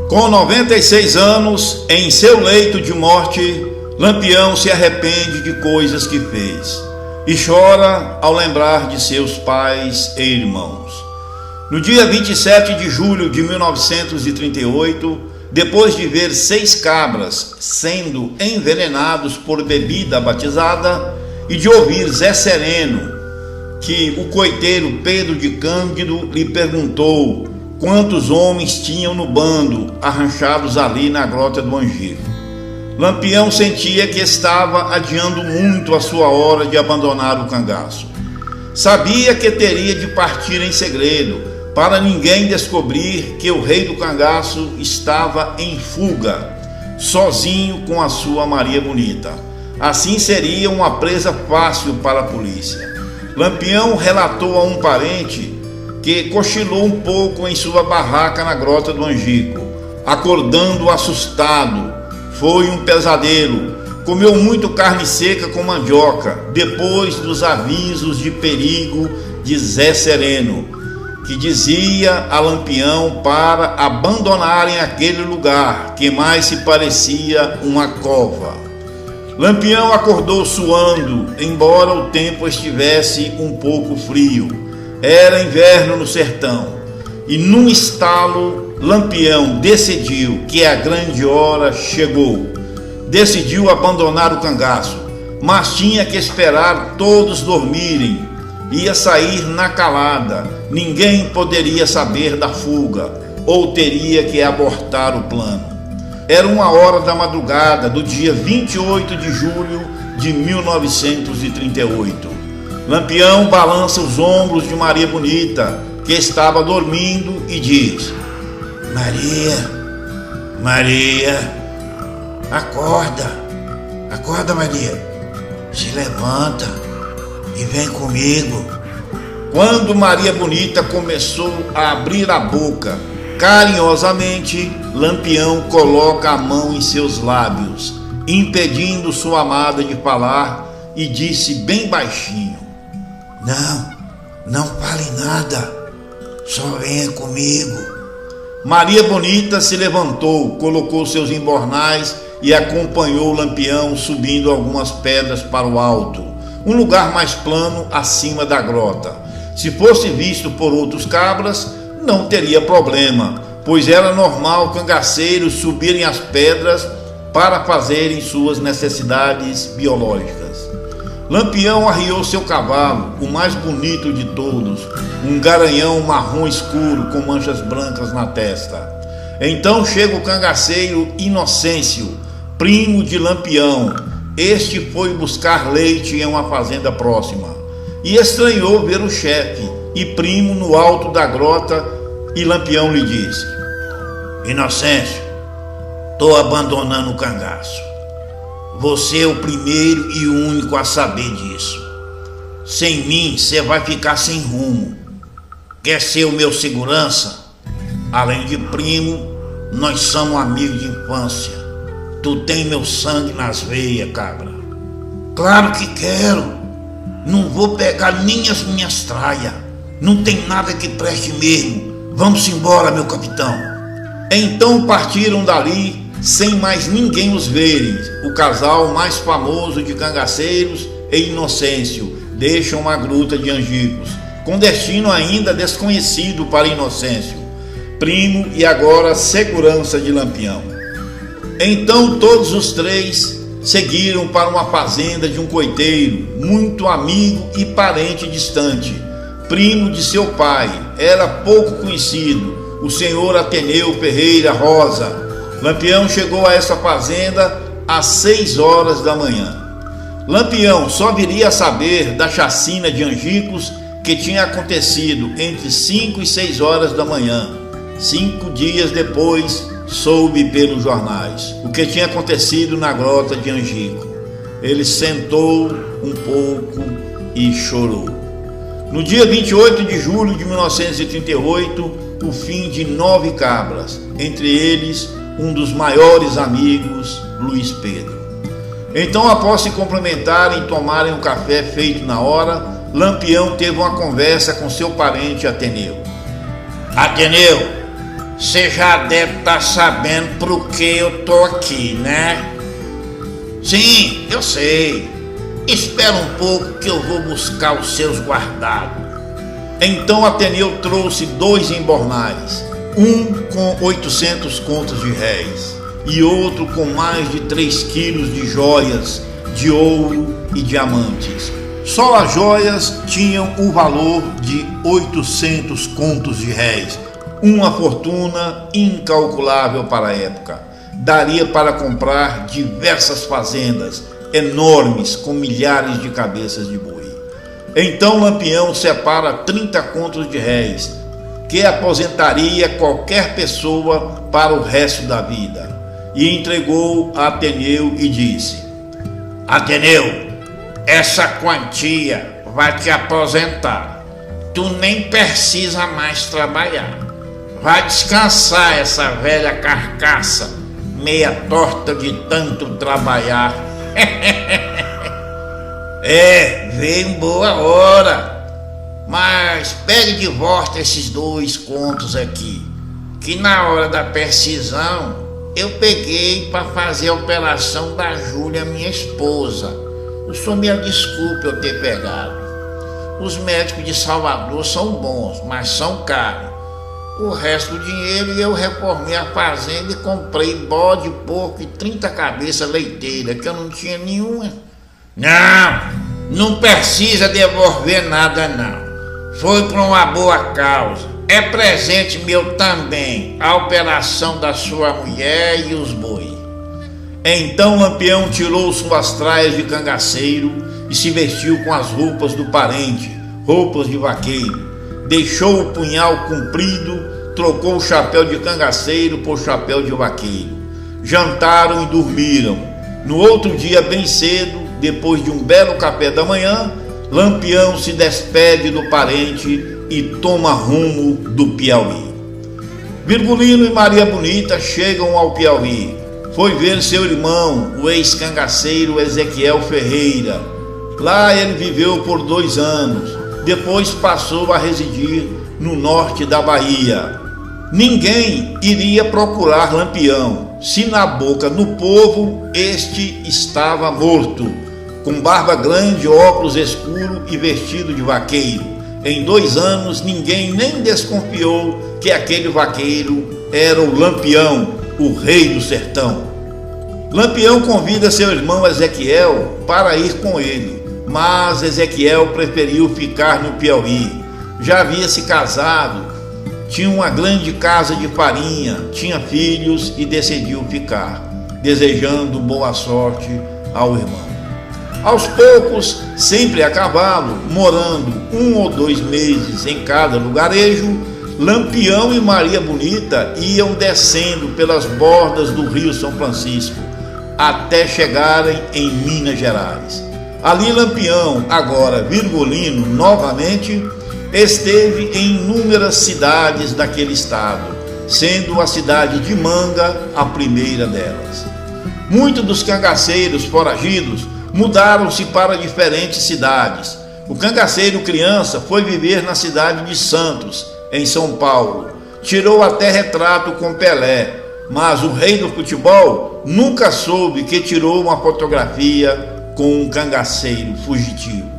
Com 96 anos, em seu leito de morte, Lampião se arrepende de coisas que fez e chora ao lembrar de seus pais e irmãos. No dia 27 de julho de 1938, depois de ver 6 cabras sendo envenenados por bebida batizada e de ouvir Zé Sereno, que o coiteiro Pedro de Cândido lhe perguntou quantos homens tinham no bando arranchados ali na Grota do Angico. Lampião sentia que estava adiando muito a sua hora de abandonar o cangaço. Sabia que teria de partir em segredo, para ninguém descobrir que o rei do cangaço estava em fuga, sozinho com a sua Maria Bonita. Assim seria uma presa fácil para a polícia. Lampião relatou a um parente que cochilou um pouco em sua barraca na Grota do Angico, acordando assustado. Foi um pesadelo. Comeu muito carne seca com mandioca, depois dos avisos de perigo de Zé Sereno, que dizia a Lampião para abandonarem aquele lugar, que mais se parecia uma cova. Lampião acordou suando, embora o tempo estivesse um pouco frio. Era inverno no sertão, e num estalo, Lampião decidiu que a grande hora chegou. Decidiu abandonar o cangaço, mas tinha que esperar todos dormirem. Ia sair na calada, ninguém poderia saber da fuga, ou teria que abortar o plano. Era 1h da madrugada do dia 28 de julho de 1938. Lampião balança os ombros de Maria Bonita, que estava dormindo, e diz: Maria, acorda Maria, se levanta e vem comigo. Quando Maria Bonita começou a abrir a boca, carinhosamente, Lampião coloca a mão em seus lábios, impedindo sua amada de falar, e disse bem baixinho: Não fale nada, só venha comigo. Maria Bonita se levantou, colocou seus embornais e acompanhou Lampião subindo algumas pedras para o alto, um lugar mais plano acima da grota. Se fosse visto por outros cabras, não teria problema, pois era normal cangaceiros subirem as pedras para fazerem suas necessidades biológicas. Lampião arriou seu cavalo, o mais bonito de todos, um garanhão marrom escuro com manchas brancas na testa. Então chega o cangaceiro Inocêncio, primo de Lampião. Este foi buscar leite em uma fazenda próxima e estranhou ver o chefe e primo no alto da grota, e Lampião lhe disse: Inocêncio, estou abandonando o cangaço. Você é o primeiro e o único a saber disso. Sem mim, você vai ficar sem rumo. Quer ser o meu segurança? Além de primo, nós somos amigos de infância. Tu tem meu sangue nas veias, cabra. Claro que quero. Não vou pegar nem as minhas traias. Não tem nada que preste mesmo. Vamos embora, meu capitão. Então partiram dali, sem mais ninguém os verem. O casal mais famoso de cangaceiros e Inocêncio deixam a gruta de Angicos, com destino ainda desconhecido para Inocêncio, primo e agora segurança de Lampião. Então todos os três seguiram para uma fazenda de um coiteiro, muito amigo e parente distante, primo de seu pai, era pouco conhecido, o senhor Ateneu Ferreira Rosa. Lampião chegou a essa fazenda às 6h da manhã. Lampião só viria a saber da chacina de Angicos, que tinha acontecido entre 5 e 6h da manhã. 5 dias depois, soube pelos jornais o que tinha acontecido na grota de Angico. Ele sentou um pouco e chorou. No dia 28 de julho de 1938, o fim de 9 cabras, entre eles um dos maiores amigos, Luiz Pedro. Então, após se complementarem e tomarem um café feito na hora, Lampião teve uma conversa com seu parente Ateneu. Ateneu, você já deve estar sabendo por que eu tô aqui, né? Sim, eu sei. Espera um pouco que eu vou buscar os seus guardados. Então Ateneu trouxe 2 embornais, um com 800 contos de réis e outro com mais de 3 quilos de joias de ouro e diamantes. Só as joias tinham o valor de 800 contos de réis, uma fortuna incalculável para a época. Daria para comprar diversas fazendas enormes com milhares de cabeças de boi. Então Lampião separa 30 contos de réis, que aposentaria qualquer pessoa para o resto da vida, e entregou a Ateneu e disse: Ateneu, essa quantia vai te aposentar. Tu nem precisa mais trabalhar. Vai descansar essa velha carcaça, meia torta de tanto trabalhar. Veio em boa hora. Mas pegue de volta esses 2 contos aqui, que na hora da precisão eu peguei para fazer a operação da Júlia, minha esposa. O senhor me desculpe eu ter pegado. Os médicos de Salvador são bons, mas são caros. O resto do dinheiro eu reformei a fazenda e comprei bode, porco e 30 cabeças leiteiras, que eu não tinha nenhuma. Não precisa devolver nada não. Foi por uma boa causa. É presente meu também, a operação da sua mulher e os boi. Então Lampião tirou suas traias de cangaceiro e se vestiu com as roupas do parente, roupas de vaqueiro. Deixou o punhal comprido, trocou o chapéu de cangaceiro por chapéu de vaqueiro. Jantaram e dormiram. No outro dia, bem cedo, depois de um belo café da manhã, Lampião se despede do parente e toma rumo do Piauí. Virgulino e Maria Bonita chegam ao Piauí. Foi ver seu irmão, o ex-cangaceiro Ezequiel Ferreira. Lá ele viveu por 2 anos. Depois passou a residir no norte da Bahia. Ninguém iria procurar Lampião, se na boca do povo este estava morto, com barba grande, óculos escuros e vestido de vaqueiro. Em 2 anos ninguém nem desconfiou que aquele vaqueiro era o Lampião, o rei do sertão. Lampião convida seu irmão Ezequiel para ir com ele, mas Ezequiel preferiu ficar no Piauí. Já havia se casado, tinha uma grande casa de farinha, tinha filhos e decidiu ficar, desejando boa sorte ao irmão. Aos poucos, sempre a cavalo, morando 1 ou 2 meses em cada lugarejo, Lampião e Maria Bonita iam descendo pelas bordas do Rio São Francisco, até chegarem em Minas Gerais. Ali Lampião, agora Virgulino novamente, esteve em inúmeras cidades daquele estado, sendo a cidade de Manga a primeira delas. Muitos dos cangaceiros foragidos mudaram-se para diferentes cidades. O cangaceiro criança foi viver na cidade de Santos, em São Paulo. Tirou até retrato com Pelé, mas o rei do futebol nunca soube que tirou uma fotografia com um cangaceiro fugitivo.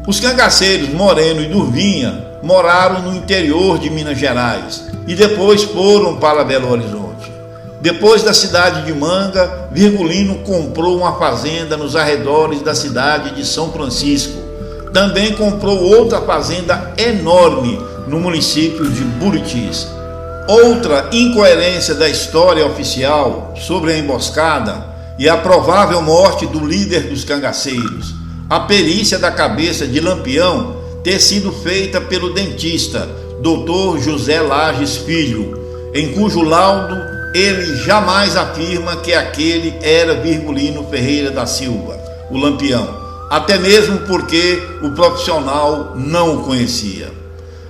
Os cangaceiros Moreno e Durvinha moraram no interior de Minas Gerais e depois foram para Belo Horizonte. Depois da cidade de Manga, Virgulino comprou uma fazenda nos arredores da cidade de São Francisco. Também comprou outra fazenda enorme no município de Buritis. Outra incoerência da história oficial sobre a emboscada e a provável morte do líder dos cangaceiros. A perícia da cabeça de Lampião ter sido feita pelo dentista, Dr. José Lages Filho, em cujo laudo ele jamais afirma que aquele era Virgulino Ferreira da Silva, o Lampião, até mesmo porque o profissional não o conhecia.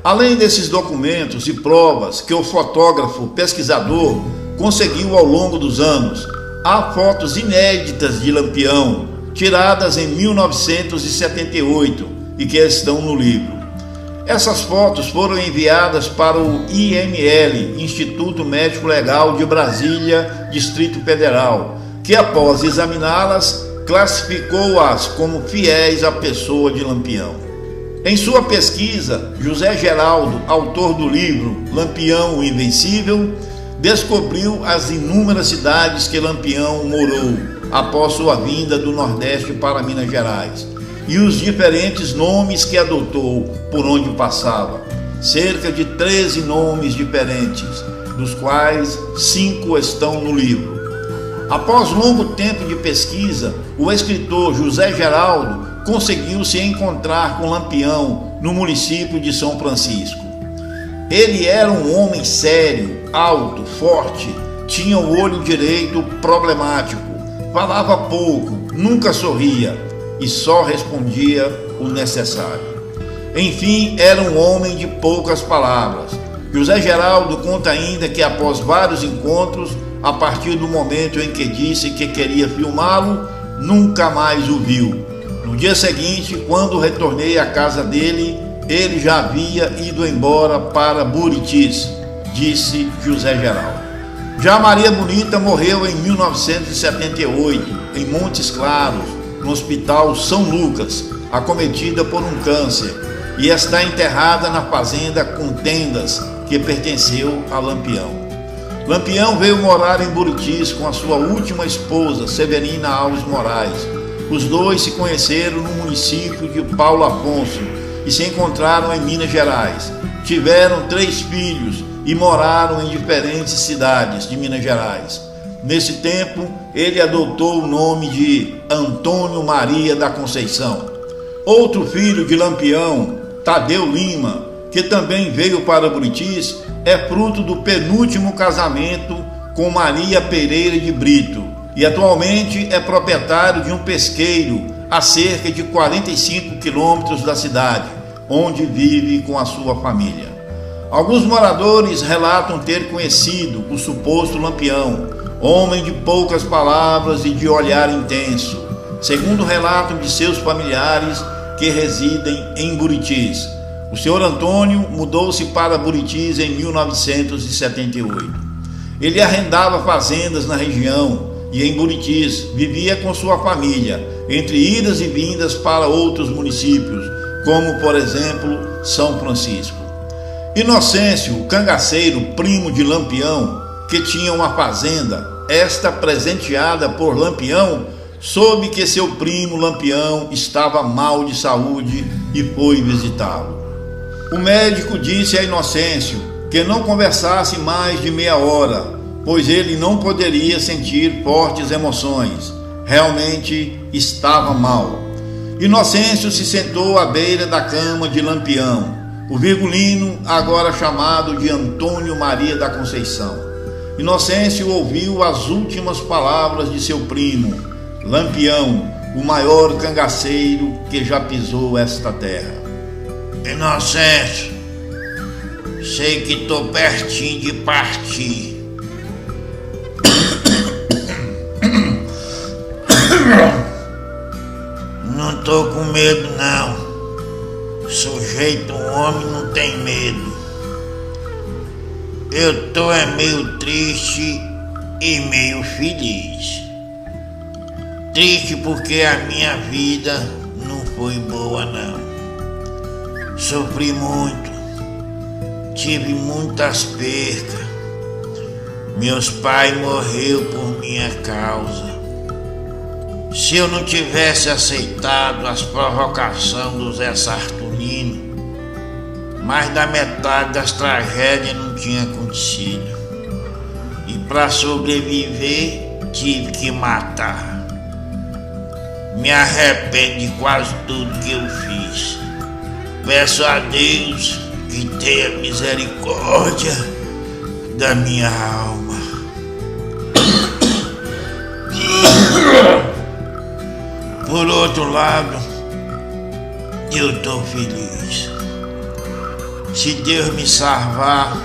Além desses documentos e provas que o fotógrafo pesquisador conseguiu ao longo dos anos, há fotos inéditas de Lampião, tiradas em 1978 e que estão no livro. Essas fotos foram enviadas para o IML, Instituto Médico Legal de Brasília, Distrito Federal, que após examiná-las, classificou-as como fiéis à pessoa de Lampião. Em sua pesquisa, José Geraldo, autor do livro Lampião o Invencível, descobriu as inúmeras cidades que Lampião morou após sua vinda do Nordeste para Minas Gerais e os diferentes nomes que adotou por onde passava. Cerca de 13 nomes diferentes, dos quais 5 estão no livro. Após longo tempo de pesquisa, o escritor José Geraldo conseguiu se encontrar com Lampião no município de São Francisco. Ele era um homem sério, alto, forte, tinha o olho direito problemático, falava pouco, nunca sorria e só respondia o necessário. Enfim, era um homem de poucas palavras. José Geraldo conta ainda que após vários encontros, a partir do momento em que disse que queria filmá-lo, nunca mais o viu. No dia seguinte, quando retornei à casa dele, ele já havia ido embora para Buritis, disse José Geraldo. Já Maria Bonita morreu em 1978, em Montes Claros, no Hospital São Lucas, acometida por um câncer, e está enterrada na fazenda com tendas que pertenceu a Lampião. Lampião veio morar em Buritis com a sua última esposa, Severina Alves Moraes. Os dois se conheceram no município de Paulo Afonso e se encontraram em Minas Gerais. Tiveram 3 filhos e moraram em diferentes cidades de Minas Gerais. Nesse tempo, ele adotou o nome de Antônio Maria da Conceição. Outro filho de Lampião, Tadeu Lima, que também veio para Buritis, é fruto do penúltimo casamento com Maria Pereira de Brito e atualmente é proprietário de um pesqueiro a cerca de 45 quilômetros da cidade, onde vive com a sua família. Alguns moradores relatam ter conhecido o suposto Lampião, homem de poucas palavras e de olhar intenso, segundo relatam de seus familiares que residem em Buritis. O senhor Antônio mudou-se para Buritis em 1978. Ele arrendava fazendas na região e em Buritis vivia com sua família, entre idas e vindas para outros municípios, como por exemplo São Francisco. Inocêncio, o cangaceiro primo de Lampião, que tinha uma fazenda, esta presenteada por Lampião, soube que seu primo Lampião estava mal de saúde e foi visitá-lo. O médico disse a Inocêncio que não conversasse mais de meia hora, pois ele não poderia sentir fortes emoções. Realmente estava mal. Inocêncio se sentou à beira da cama de Lampião, o virgulino, agora chamado de Antônio Maria da Conceição. Inocêncio ouviu as últimas palavras de seu primo, Lampião, o maior cangaceiro que já pisou esta terra. Inocêncio, sei que tô pertinho de partir. Não tô com medo não. Sujeito, um homem não tem medo. Eu tô meio triste e meio feliz. Triste porque a minha vida não foi boa não. Sofri muito, tive muitas percas. Meus pais morreram por minha causa. Se eu não tivesse aceitado as provocações do Zé Saturnino, mais da metade das tragédias não tinha acontecido. E para sobreviver, tive que matar. Me arrependo de quase tudo que eu fiz. Peço a Deus que tenha misericórdia da minha alma. Por outro lado, eu estou feliz. Se Deus me salvar,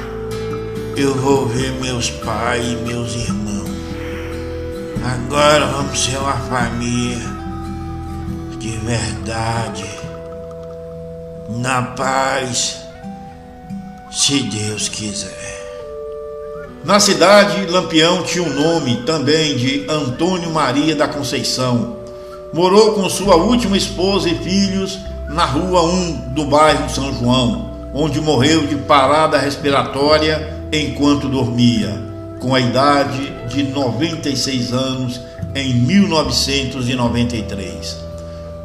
eu vou ver meus pais e meus irmãos. Agora vamos ser uma família de verdade. Na paz, se Deus quiser. Na cidade, Lampião tinha o nome também de Antônio Maria da Conceição. Morou com sua última esposa e filhos na Rua 1 do bairro São João, onde morreu de parada respiratória enquanto dormia, com a idade de 96 anos em 1993.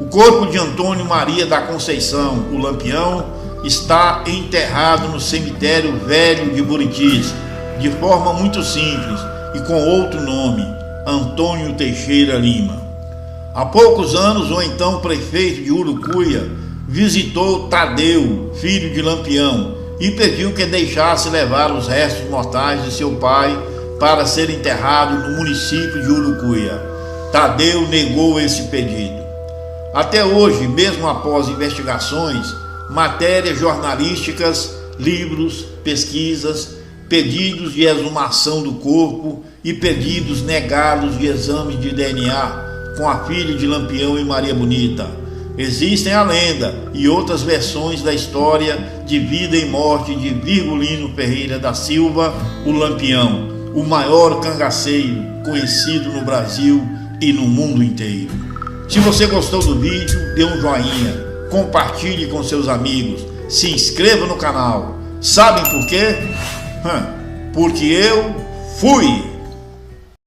O corpo de Antônio Maria da Conceição, o Lampião, está enterrado no cemitério velho de Buritis, de forma muito simples e com outro nome, Antônio Teixeira Lima. Há poucos anos, o então prefeito de Urucuia visitou Tadeu, filho de Lampião, e pediu que deixasse levar os restos mortais de seu pai para ser enterrado no município de Urucuia. Tadeu negou esse pedido. Até hoje, mesmo após investigações, matérias jornalísticas, livros, pesquisas, pedidos de exumação do corpo e pedidos negados de exames de DNA com a filha de Lampião e Maria Bonita. Existem a lenda e outras versões da história de vida e morte de Virgulino Ferreira da Silva, o Lampião, o maior cangaceiro conhecido no Brasil e no mundo inteiro. Se você gostou do vídeo, dê um joinha, compartilhe com seus amigos, se inscreva no canal. Sabem por quê? Porque eu fui!